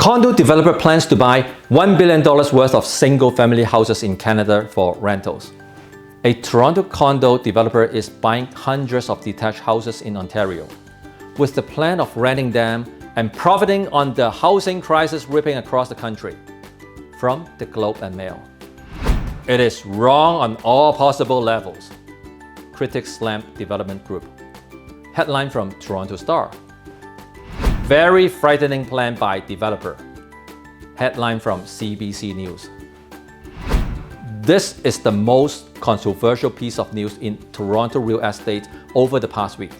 Condo developer plans to buy $1 billion worth of single-family houses in Canada for rentals. A Toronto condo developer is buying hundreds of detached houses in Ontario, with the plan of renting them and profiting on the housing crisis ripping across the country. From the Globe and Mail. It is wrong on all possible levels. Critics slam development group. Headline from Toronto Star. Very frightening plan by developer. Headline from CBC News. This is the most controversial piece of news in Toronto real estate over the past week.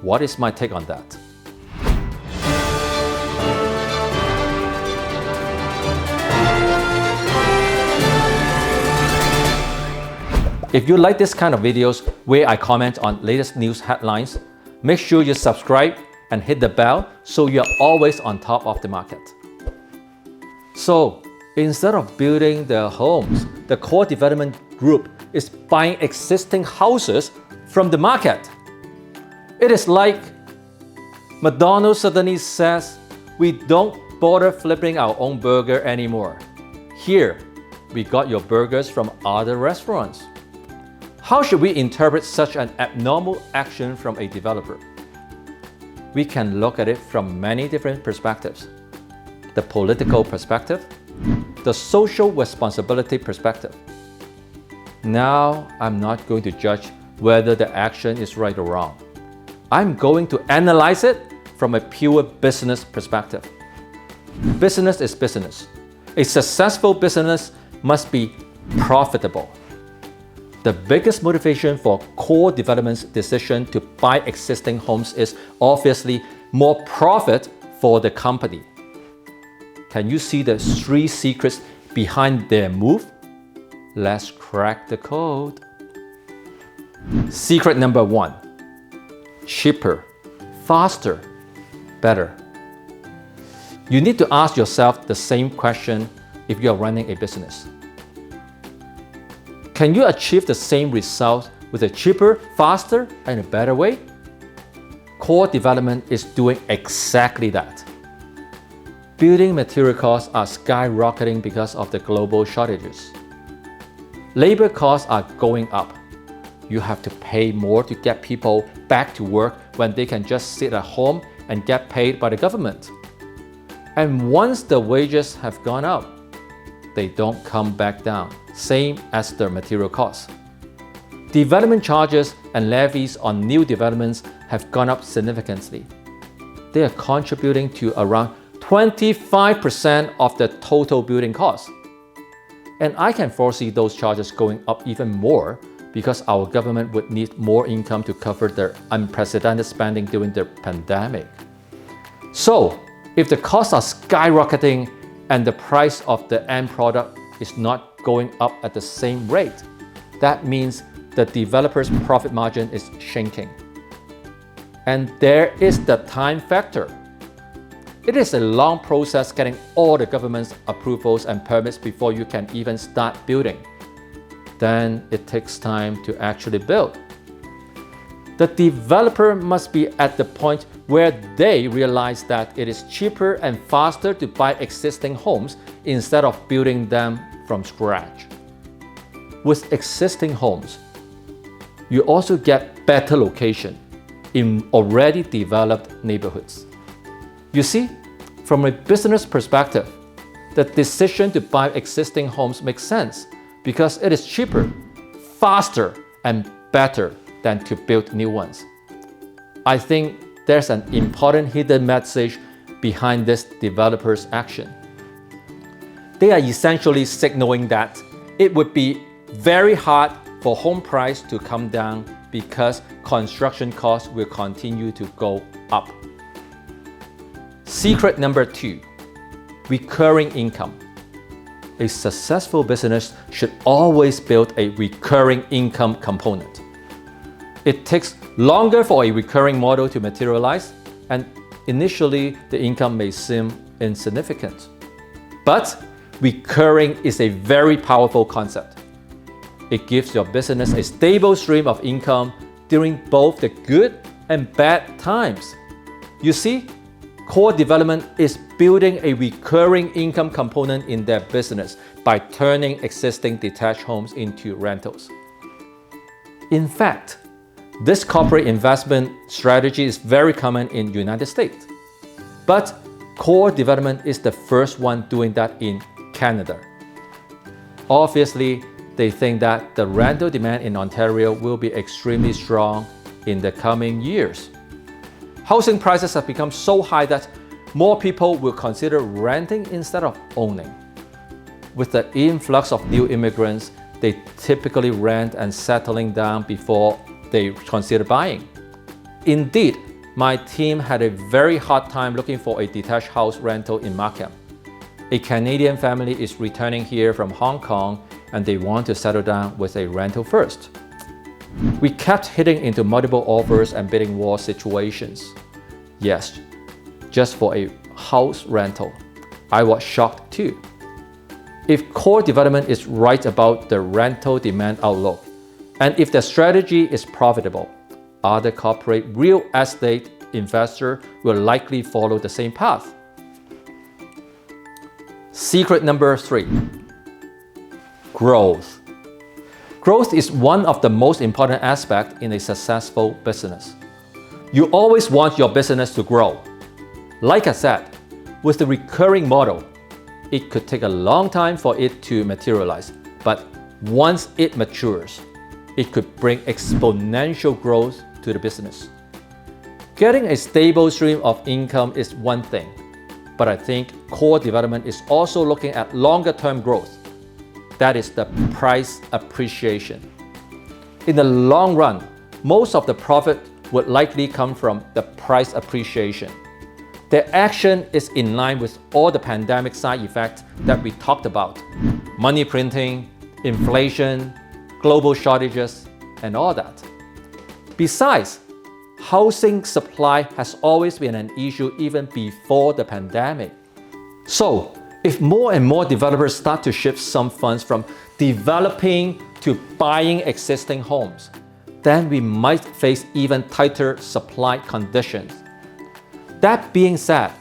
What is my take on that? If you like this kind of videos where I comment on latest news headlines, make sure you subscribe and hit the bell so you're always on top of the market. So, instead of building the homes, the core development group is buying existing houses from the market. It is like McDonald's suddenly says, we don't bother flipping our own burger anymore. Here, we got your burgers from other restaurants. How should we interpret such an abnormal action from a developer? We can look at it from many different perspectives. The political perspective, the social responsibility perspective. Now, I'm not going to judge whether the action is right or wrong. I'm going to analyze it from a pure business perspective. Business is business. A successful business must be profitable. The biggest motivation for core development's decision to buy existing homes is obviously more profit for the company. Can you see the 3 secrets behind their move? Let's crack the code. Secret number 1. Cheaper, faster, better. You need to ask yourself the same question if you are running a business. Can you achieve the same result with a cheaper, faster, and a better way? Core development is doing exactly that. Building material costs are skyrocketing because of the global shortages. Labor costs are going up. You have to pay more to get people back to work when they can just sit at home and get paid by the government. And once the wages have gone up, they don't come back down, same as the material costs. Development charges and levies on new developments have gone up significantly. They are contributing to around 25% of the total building costs. And I can foresee those charges going up even more because our government would need more income to cover their unprecedented spending during the pandemic. So, if the costs are skyrocketing and the price of the end product is not going up at the same rate, that means the developer's profit margin is shrinking. And there is the time factor. It is a long process getting all the government's approvals and permits before you can even start building. Then it takes time to actually build. The developer must be at the point where they realize that it is cheaper and faster to buy existing homes instead of building them from scratch. With existing homes, you also get better location in already developed neighborhoods. You see, from a business perspective, the decision to buy existing homes makes sense because it is cheaper, faster, and better than to build new ones. I think there's an important hidden message behind this developer's action. They are essentially signaling that it would be very hard for home price to come down because construction costs will continue to go up. Secret number 2, recurring income. A successful business should always build a recurring income component. It takes longer for a recurring model to materialize, and initially the income may seem insignificant. But recurring is a very powerful concept. It gives your business a stable stream of income during both the good and bad times. You see, Core development is building a recurring income component in their business by turning existing detached homes into rentals. In fact, this corporate investment strategy is very common in the United States. But core development is the first one doing that in Canada. Obviously, they think that the rental demand in Ontario will be extremely strong in the coming years. Housing prices have become so high that more people will consider renting instead of owning. With the influx of new immigrants, they typically rent and settling down before they consider buying. Indeed, my team had a very hard time looking for a detached house rental in Markham. A Canadian family is returning here from Hong Kong and they want to settle down with a rental first. We kept hitting into multiple offers and bidding war situations. Yes, just for a house rental. I was shocked too. If core development is right about the rental demand outlook, and if the strategy is profitable, other corporate real estate investors will likely follow the same path. Secret number 3, growth. Growth is one of the most important aspects in a successful business. You always want your business to grow. Like I said, with the recurring model, it could take a long time for it to materialize, but once it matures, it could bring exponential growth to the business. Getting a stable stream of income is one thing, but I think core development is also looking at longer-term growth. That is the price appreciation. In the long run, most of the profit would likely come from the price appreciation. The action is in line with all the pandemic side effects that we talked about: money printing, inflation, global shortages, and all that. Besides, housing supply has always been an issue even before the pandemic. So, if more and more developers start to shift some funds from developing to buying existing homes, then we might face even tighter supply conditions. That being said,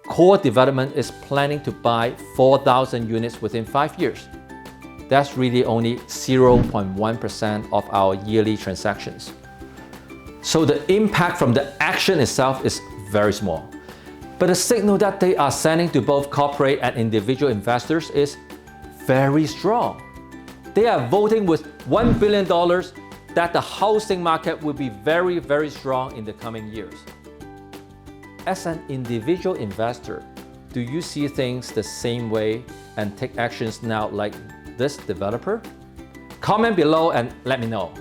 core development is planning to buy 4,000 units within 5 years. That's really only 0.1% of our yearly transactions. So the impact from the action itself is very small. But the signal that they are sending to both corporate and individual investors is very strong. They are voting with $1 billion that the housing market will be very, very strong in the coming years. As an individual investor, do you see things the same way and take actions now like this developer? Comment below and let me know.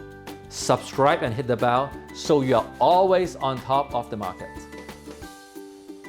Subscribe and hit the bell so you are always on top of the market.